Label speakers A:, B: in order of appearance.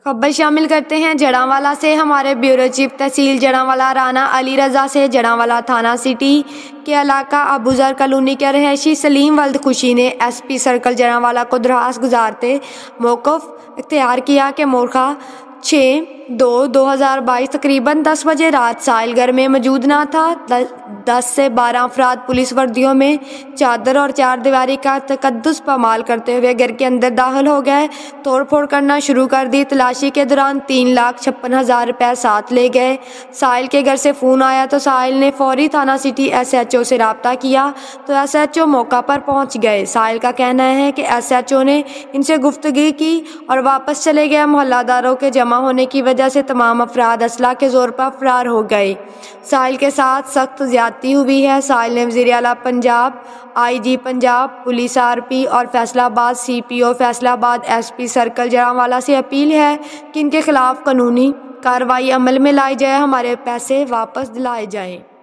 A: خبر شامل کرتے ہیں جڑانوالا سے۔ ہمارے بیورو چیف تحصیل جڑانوالا رانا علی رضا سے جڑانوالا تھانہ سٹی کے علاقہ ابوذر کالونی کے رہائشی سلیم ولد خوشی نے ایس پی سرکل جڑانوالا کو درخواست گزارتے موقف اختیار کیا کہ مورخہ 6/2/2022 تقریباً 10 بجے رات ساحل گھر میں موجود نہ تھا۔ 10 سے 12 افراد پولیس وردیوں میں چادر اور چار دیواری کا تقدس پامال کرتے ہوئے گھر کے اندر داخل ہو گئے، توڑ پھوڑ کرنا شروع کر دی۔ تلاشی کے دوران 3,56,000 روپے ساتھ لے گئے۔ ساحل کے گھر سے فون آیا تو ساحل نے فوری تھانہ سٹی ایس ایچ او سے رابطہ کیا تو ایس ایچ او موقع پر پہنچ گئے۔ ساحل کا کہنا ہے کہ ایس ایچ او نے ان سے گفتگو کی اور واپس چلے گئے۔ محلہ داروں کے جمع ہونے کی وجہ سے تمام افراد اسلحہ کے زور پر فرار ہو گئے۔ ساحل کے ساتھ سخت زیادتی ہوئی ہے۔ ساحل نے وزیر اعلیٰ پنجاب، آئی جی پنجاب، پولیس آر پی اور فیصلہ آباد سی پی او فیصلہ آباد ایس پی سرکل جڑانوالا سے اپیل ہے کہ ان کے خلاف قانونی کارروائی عمل میں لائی جائے، ہمارے پیسے واپس دلائے جائیں۔